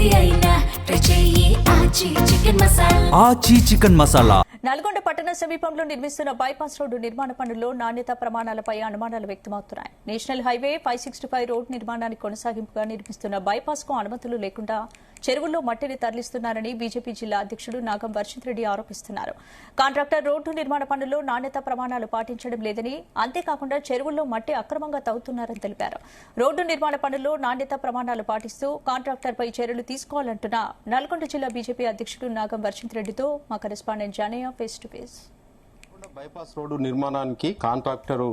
ఏది అయినా ట్రై చెయ్యి ఆచి చికెన్ మసాలా. ఆచి చికెన్ మసాలా. నల్గొండ పట్టణ సమీపంలో నిర్మిస్తున్న బైపాస్ రోడ్డు నిర్మాణ పనుల్లో నాణ్యత ప్రమాణాలపై అనుమానాలు వ్యక్తమవుతున్నాయి. నేషనల్ హైవే 565 రోడ్డు నిర్మాణానికి కొనసాగింపుగా నిర్మిస్తున్న బైపాస్ కు అనుమతులు లేకుండా చెరువుల్లో మట్టిని తరలిస్తున్నారని బీజేపీ జిల్లా అధ్యక్షుడు నాగం వర్షిత్ రెడ్డి ఆరోపిస్తున్నారు. కాంట్రాక్టర్ రోడ్డు నిర్మాణ పనుల్లో నాణ్యత ప్రమాణాలు పాటించడం లేదని, అంతేకాకుండా చెరువుల్లో మట్టి అక్రమంగా తవ్వుతున్నారని తెలిపారు. రోడ్డు నిర్మాణ పనుల్లో నాణ్యత ప్రమాణాలు పాటిస్తూ కాంట్రాక్టర్పై చర్యలు తీసుకోవాలంటున్న నల్గొండ జిల్లా బీజేపీ అధ్యక్షుడు నాగం వర్షిత్ రెడ్డితో మా correspondent Janaiah face to face. Bypass road నిర్మాణానికి కాంట్రాక్టరు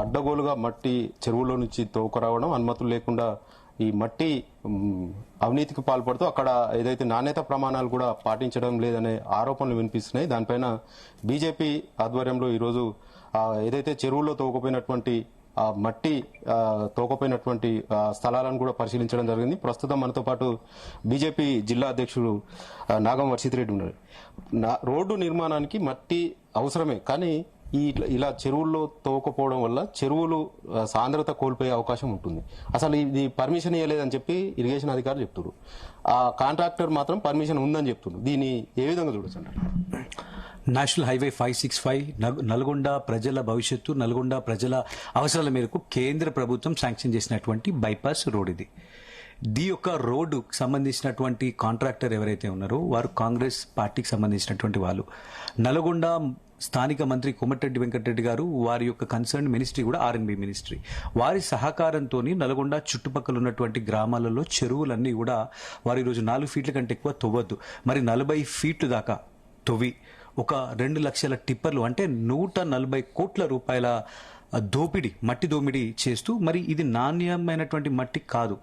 అడ్డగోలుగా మట్టి చెరువులో నుంచి తోకరావడం, అనుమతులు లేకుండా ఈ మట్టి అవినీతికి పాల్పడుతూ అక్కడ ఏదైతే నాణ్యత ప్రమాణాలు కూడా పాటించడం లేదనే ఆరోపణలు వినిపిస్తున్నాయి. దానిపైన బీజేపీ ఆధ్వర్యంలో ఈరోజు ఏదైతే చెరువుల్లో తోకపోయినటువంటి మట్టి తోకపోయినటువంటి స్థలాలను కూడా పరిశీలించడం జరిగింది. ప్రస్తుతం మనతో పాటు బీజేపీ జిల్లా అధ్యక్షుడు నాగం వర్షిత్ రెడ్డి ఉన్నారు. రోడ్డు నిర్మాణానికి మట్టి అవసరమే, కానీ ఇలా చెరువుల్లో తోకపోవడం వల్ల చెరువులు సాంద్రత కోల్పోయే అవకాశం ఉంటుంది. అసలు ఇది పర్మిషన్ ఇవ్వలేదని చెప్పి ఇరిగేషన్ అధికారులు చెప్తున్నారు. ఆ కాంట్రాక్టర్ మాత్రం పర్మిషన్ ఉందని చెప్తున్నారు. దీన్ని ఏ విధంగా చూడొచ్చు అంటారు? నేషనల్ హైవే 565 నల్గొండ ప్రజల భవిష్యత్తు, నల్గొండ ప్రజల అవసరాల మేరకు కేంద్ర ప్రభుత్వం శాంక్షన్ చేసినటువంటి బైపాస్ రోడ్ ఇది. దీ యొక్క రోడ్డుకు సంబంధించినటువంటి కాంట్రాక్టర్ ఎవరైతే ఉన్నారో వారు కాంగ్రెస్ పార్టీకి సంబంధించినటువంటి వాళ్ళు. నల్గొండ స్థానిక మంత్రి కోమటిరెడ్డి వెంకటరెడ్డి గారు, వారి యొక్క కన్సర్న్ మినిస్ట్రీ కూడా ఆర్ఎన్బి మినిస్ట్రీ, వారి సహకారంతో నల్గొండ చుట్టుపక్కల ఉన్నటువంటి గ్రామాలలో చెరువులన్నీ కూడా వారు ఈరోజు 4 ఫీట్ల కంటే ఎక్కువ తవ్వద్దు, మరి 40 ఫీట్లు దాకా తవ్వి ఒక 2 లక్షల టిప్పర్లు అంటే 140 కోట్ల రూపాయల మట్టి దోపిడీ చేస్తూ, మరి ఇది నాణ్యమైనటువంటి మట్టి కాదు.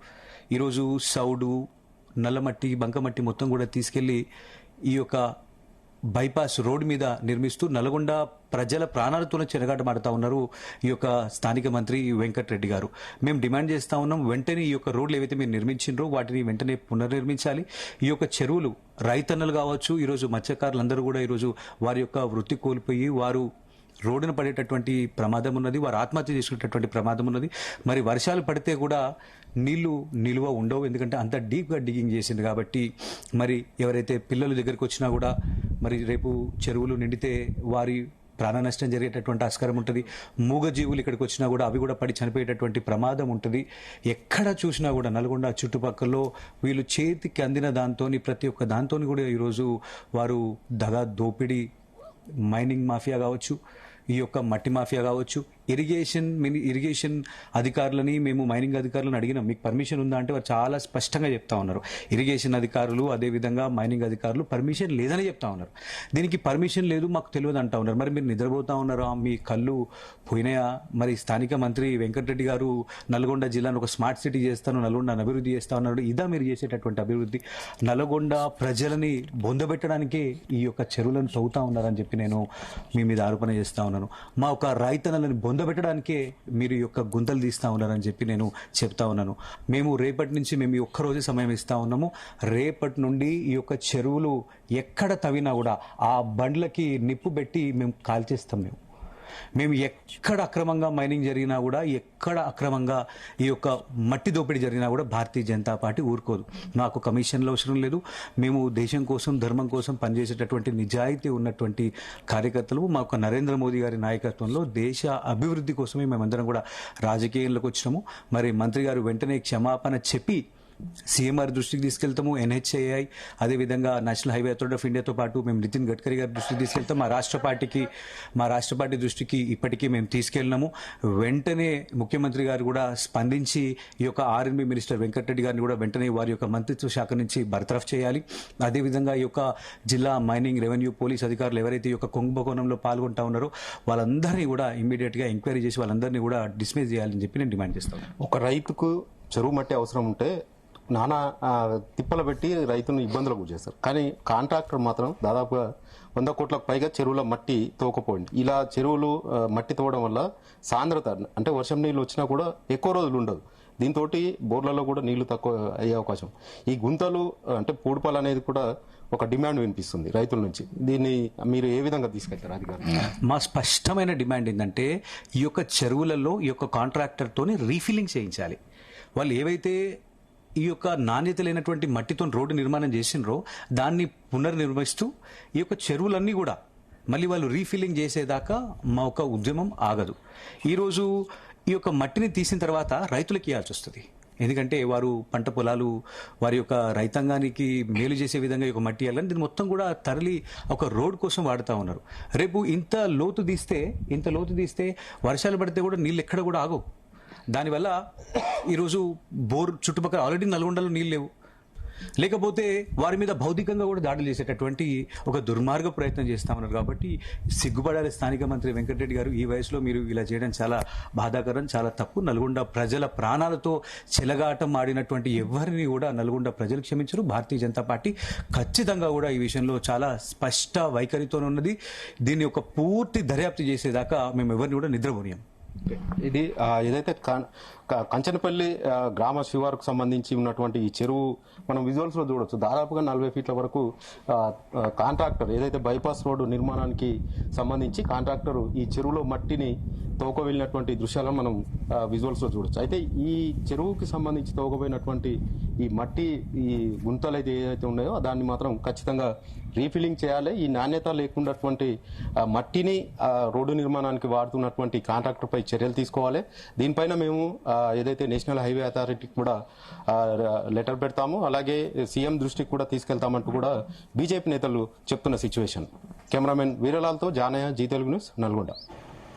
ఈరోజు సౌడు, నల్లమట్టి, బంకమట్టి మొత్తం కూడా తీసుకెళ్లి ఈ యొక్క బైపాస్ రోడ్ మీద నిర్మిస్తూ నల్గొండ ప్రజల ప్రాణాలతోనే చెరగాటమాడుతా ఉన్నారు ఈ యొక్క స్థానిక మంత్రి వెంకటరెడ్డి గారు. మేము డిమాండ్ చేస్తా ఉన్నాం, వెంటనే ఈ యొక్క రోడ్లు ఏవైతే మీరు నిర్మించిండ్రో వాటిని వెంటనే పునర్నిర్మించాలి. ఈ యొక్క చెరువులు రైతన్నలు కావచ్చు, ఈరోజు మత్స్యకారులందరూ కూడా ఈరోజు వారి యొక్క వృత్తి కోల్పోయి వారు రోడ్డున పడేటటువంటి ప్రమాదం ఉన్నది, వారు ఆత్మహత్య చేసుకునేటటువంటి ప్రమాదం ఉన్నది. మరి వర్షాలు పడితే కూడా నీళ్లు నిలువ ఉండవు, ఎందుకంటే అంత డీప్గా డిగింగ్ చేసింది కాబట్టి. మరి ఎవరైతే పిల్లలు దగ్గరికి వచ్చినా కూడా మరి రేపు చెరువులు నిండితే వారి ప్రాణ నష్టం జరిగేటటువంటి ఆస్కారం ఉంటుంది. మూగజీవులు ఇక్కడికి వచ్చినా కూడా అవి కూడా పడి చనిపోయేటటువంటి ప్రమాదం ఉంటుంది. ఎక్కడ చూసినా కూడా నల్గొండ చుట్టుపక్కల వీళ్ళు చేతికి అందిన దాంతో ప్రతి ఒక్క దాంతో కూడా ఈరోజు వారు దోపిడీ, మైనింగ్ మాఫియా కావచ్చు, ఈ యొక్క మట్టి మాఫియా కావచ్చు, ఇరిగేషన్ అధికారులని మేము మైనింగ్ అధికారులను అడిగినాం, మీకు పర్మిషన్ ఉందా అంటే వారు చాలా స్పష్టంగా చెప్తా ఉన్నారు. ఇరిగేషన్ అధికారులు అదేవిధంగా మైనింగ్ అధికారులు పర్మిషన్ లేదని చెప్తా ఉన్నారు. దీనికి పర్మిషన్ లేదు, మాకు తెలియదు అంటా ఉన్నారు. మరి మీరు నిద్రపోతా ఉన్నారా? మీ కళ్ళు పోయినాయా? మరి స్థానిక మంత్రి వెంకటరెడ్డి గారు నల్గొండ జిల్లాను ఒక స్మార్ట్ సిటీ చేస్తాను, నల్గొండను అభివృద్ధి చేస్తా ఉన్నాడు. ఇదా మీరు చేసేటటువంటి అభివృద్ధి? నల్గొండ ప్రజలని బొందబెట్టడానికే ఈ యొక్క చెరువులను తవ్వుతా ఉన్నారని చెప్పి నేను మీ మీద ఆరోపణ చేస్తా ఉన్నాను. మా ఒక రైతన్నలను బొందబెట్టడానికే మీరు ఈ యొక్క గుంతలు తీస్తా ఉన్నారని చెప్పి నేను చెప్తా ఉన్నాను. మేము రేపటి నుంచి మేము ఈ ఒక్కరోజు సమయం ఇస్తా ఉన్నాము. రేపటి నుండి ఈ యొక్క చెరువులు ఎక్కడ తవ్వినా కూడా ఆ బండ్లకి నిప్పు పెట్టి మేము కాల్చేస్తాం. మేము ఎక్కడ అక్రమంగా మైనింగ్ జరిగినా కూడా, ఎక్కడ అక్రమంగా ఈ యొక్క మట్టి దోపిడీ జరిగినా కూడా భారతీయ జనతా పార్టీ ఊరుకోదు. మాకు కమిషన్లు అవసరం లేదు. మేము దేశం కోసం, ధర్మం కోసం పనిచేసేటటువంటి నిజాయితీ ఉన్నటువంటి కార్యకర్తలు. మాకు నరేంద్ర మోదీ గారి నాయకత్వంలో దేశ అభివృద్ధి కోసమే మేమందరం కూడా రాజకీయంలోకి వచ్చినాము. మరి మంత్రి గారు వెంటనే క్షమాపణ చెప్పి సీఎంఆర్ దృష్టికి తీసుకెళ్తాము. ఎన్హెచ్ఏఐ అదేవిధంగా నేషనల్ హైవే అథారిటీ ఆఫ్ ఇండియాతో పాటు మేము నితిన్ గడ్కరీ గారి దృష్టికి తీసుకెళ్తాం. మా రాష్ట్ర పార్టీ దృష్టికి ఇప్పటికీ మేము తీసుకెళ్ళినాము. వెంటనే ముఖ్యమంత్రి గారు కూడా స్పందించి ఈ యొక్క ఆర్ఎన్బి మినిస్టర్ వెంకటరెడ్డి గారిని కూడా వెంటనే వారి యొక్క మంత్రిత్వ శాఖ నుంచి బర్తరఫ్ చేయాలి. అదేవిధంగా ఈ యొక్క జిల్లా మైనింగ్, రెవెన్యూ, పోలీస్ అధికారులు ఎవరైతే ఈ యొక్క కుంభకోణంలో పాల్గొంటా ఉన్నారో వాళ్ళందరినీ కూడా ఇమ్మీడియట్ గా ఎంక్వైరీ చేసి వాళ్ళందరినీ కూడా డిస్మిస్ చేయాలని చెప్పి నేను డిమాండ్ చేస్తాను. ఒక రైతుకు చెరువు మట్టి అవసరం ఉంటే నానా తిప్పలు పెట్టి రైతును ఇబ్బందులకు చేస్తారు, కానీ కాంట్రాక్టర్ మాత్రం దాదాపుగా 100 కోట్లకు పైగా చెరువుల మట్టి తోకపోయింది. ఇలా చెరువులు మట్టి తోవడం వల్ల సాంద్రత అంటే వర్షం నీళ్ళు వచ్చినా కూడా ఎక్కువ రోజులు ఉండదు. దీంతో బోర్లలో కూడా నీళ్లు తక్కువ అయ్యే అవకాశం. ఈ గుంతలు అంటే పూడిపాలు అనేది కూడా ఒక డిమాండ్ వినిపిస్తుంది రైతుల నుంచి. దీన్ని మీరు ఏ విధంగా తీసుకెళ్తారు అధికారులు? మా స్పష్టమైన డిమాండ్ ఏంటంటే ఈ యొక్క చెరువులలో ఈ యొక్క కాంట్రాక్టర్ తోని రీఫిల్లింగ్ చేయించాలి. వాళ్ళు ఏవైతే ఈ యొక్క నాణ్యత లేనటువంటి మట్టితో రోడ్డు నిర్మాణం చేసినరో దాన్ని పునర్నిర్మిస్తూ ఈ యొక్క చెరువులన్నీ కూడా మళ్ళీ వాళ్ళు రీఫిల్లింగ్ చేసేదాకా మా ఒక ఉద్యమం ఆగదు. ఈరోజు ఈ యొక్క మట్టిని తీసిన తర్వాత రైతులకు ఇవ్వాల్సి వస్తుంది. ఎందుకంటే వారు పంట పొలాలు వారి యొక్క రైతాంగానికి మేలు చేసే విధంగా ఈ యొక్క మట్టి ఇవ్వాలని దీన్ని మొత్తం కూడా తరలి ఒక రోడ్ కోసం వాడుతూ ఉన్నారు. రేపు ఇంత లోతు తీస్తే వర్షాలు పడితే కూడా నీళ్ళు ఎక్కడ కూడా ఆగవు. దానివల్ల ఈరోజు బోర్ చుట్టుపక్కల ఆల్రెడీ నల్గొండలో నీళ్ళు లేవు, లేకపోతే వారి మీద భౌతికంగా కూడా దాడులు చేసేటటువంటి ఒక దుర్మార్గ ప్రయత్నం చేస్తా ఉన్నారు. కాబట్టి సిగ్గుపడాలి స్థానిక మంత్రి వెంకటరెడ్డి గారు. ఈ వయసులో మీరు ఇలా చేయడం చాలా బాధాకరం, చాలా తప్పు. నల్గొండ ప్రజల ప్రాణాలతో చెలగాటం ఆడినటువంటి ఎవరిని కూడా నల్గొండ ప్రజలు క్షమించరు. భారతీయ జనతా పార్టీ ఖచ్చితంగా కూడా ఈ విషయంలో చాలా స్పష్ట వైఖరితో ఉన్నది. దీన్ని ఒక పూర్తి దర్యాప్తు చేసేదాకా మేము ఎవరిని కూడా నిద్రపోనియం. ఇది ఏదైతే కంచనపల్లి గ్రామ శివారుకు సంబంధించి ఉన్నటువంటి ఈ చెరువు మనం విజువల్స్ లో చూడొచ్చు. దాదాపుగా 40 ఫీట్ల వరకు కాంట్రాక్టర్ ఏదైతే బైపాస్ రోడ్డు నిర్మాణానికి సంబంధించి కాంట్రాక్టర్ ఈ చెరువులో మట్టిని తోక వెళ్ళినటువంటి దృశ్యాలను మనం విజువల్స్ లో చూడొచ్చు. అయితే ఈ చెరువుకి సంబంధించి తోకపోయినటువంటి ఈ మట్టి ఈ గుంతలు అయితే ఏదైతే ఉన్నాయో దాన్ని మాత్రం ఖచ్చితంగా రీఫిల్లింగ్ చేయాలి. ఈ నాణ్యత లేకున్నటువంటి మట్టిని రోడ్డు నిర్మాణానికి వాడుతున్నటువంటి కాంట్రాక్టర్ పై చర్యలు తీసుకోవాలి. దీనిపైన మేము ఏదైతే నేషనల్ హైవే అథారిటీకి కూడా లెటర్ పెడతాము, అలాగే సీఎం దృష్టికి కూడా తీసుకెళ్తామంటూ కూడా బీజేపీ నేతలు చెప్తున్న సిచ్యువేషన్. కెమెరామెన్ వీరలాల్తో జానయ్య, జీ తెలుగు న్యూస్, నల్గొండ.